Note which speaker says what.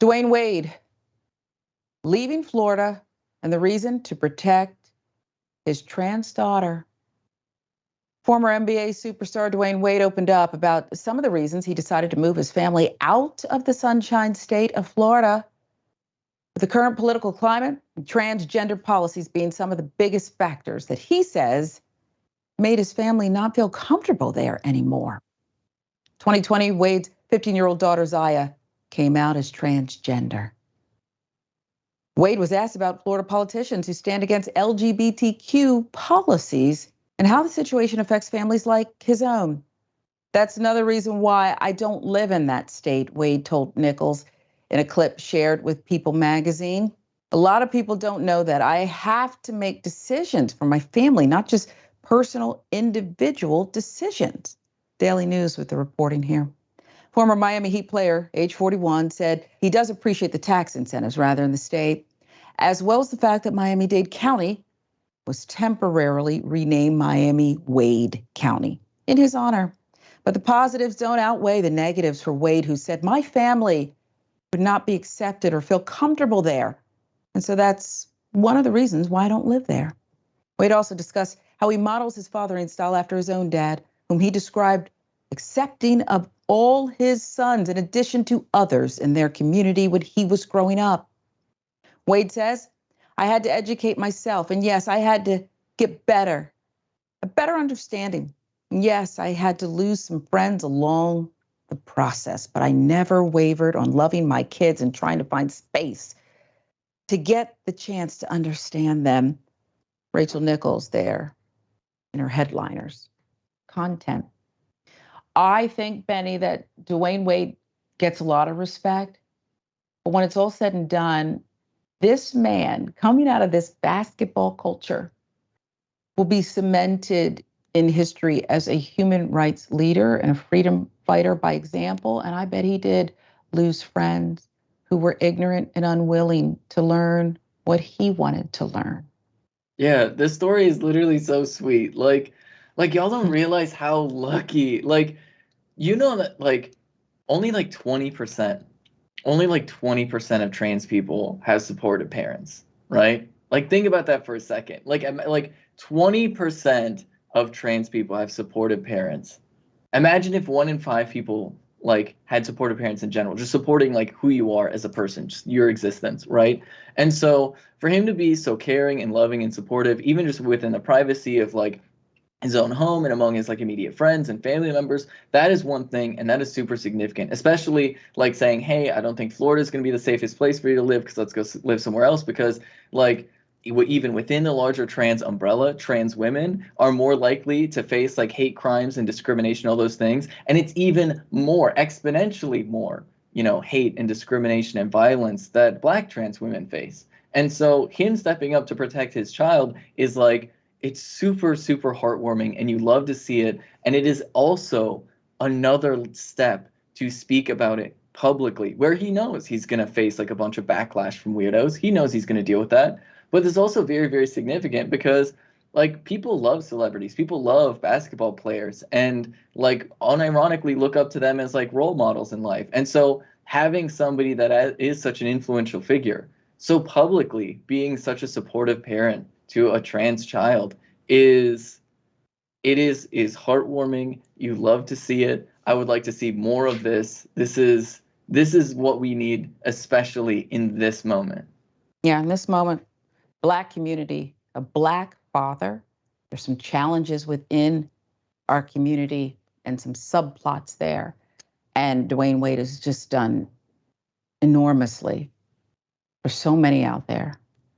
Speaker 1: Dwayne Wade leaving Florida, and the reason to protect his trans daughter. Former NBA superstar Dwayne Wade opened up about some of the reasons he decided to move his family out of the Sunshine State of Florida. With the current political climate, transgender policies being some of the biggest factors that he says made his family not feel comfortable there anymore. 2020, Wade's 15-year-old daughter Zaya came out as transgender. Wade was asked about Florida politicians who stand against LGBTQ policies and how the situation affects families like his own. That's another reason why I don't live in that state, Wade told Nichols in a clip shared with People magazine. A lot of people don't know that I have to make decisions for my family, not just personal individual decisions. Daily News with the reporting here. Former Miami Heat player, age 41, said he does appreciate the tax incentives rather in the state, as well as the fact that Miami-Dade County was temporarily renamed Miami-Wade County in his honor. But the positives don't outweigh the negatives for Wade, who said, my family would not be accepted or feel comfortable there. And so that's one of the reasons why I don't live there. Wade also discussed how he models his fathering style after his own dad, whom he described accepting of all his sons in addition to others in their community when he was growing up. Wade says, I had to educate myself, and yes, I had to get better, a better understanding. And yes, I had to lose some friends along the process, but I never wavered on loving my kids and trying to find space to get the chance to understand them. Rachel Nichols there in her headliners. Content. I think, Benny, that Dwayne Wade gets a lot of respect. But when it's all said and done, this man coming out of this basketball culture will be cemented in history as a human rights leader and a freedom fighter by example. And I bet he did lose friends who were ignorant and unwilling to learn what he wanted to learn.
Speaker 2: Yeah, this story is literally so sweet. Like y'all don't realize how lucky, that only 20% of trans people have supportive parents, right? Like, think about that for a second. Like 20% of trans people have supportive parents. Imagine if 1 in 5 people had supportive parents in general, just supporting who you are as a person, just your existence, right? And so for him to be so caring and loving and supportive, even just within the privacy of his own home and among his immediate friends and family members, that is one thing, and that is super significant, especially saying, hey, I don't think Florida is going to be the safest place for you to live, because let's go live somewhere else, because even within the larger trans umbrella, trans women are more likely to face hate crimes and discrimination, all those things. And it's even more, exponentially more, hate and discrimination and violence that Black trans women face. And so him stepping up to protect his child is it's super, super heartwarming, and you love to see it. And it is also another step to speak about it publicly, where he knows he's going to face a bunch of backlash from weirdos. He knows he's going to deal with that. But it's also very, very significant because people love celebrities, people love basketball players, and unironically look up to them as role models in life. And so having somebody that is such an influential figure, so publicly being such a supportive parent to a trans child is heartwarming. You love to see it. I would like to see more of this. This is what we need, especially in this moment.
Speaker 1: Yeah, in this moment. Black community, a Black father. There's some challenges within our community and some subplots there. And Dwayne Wade has just done enormously for so many out there.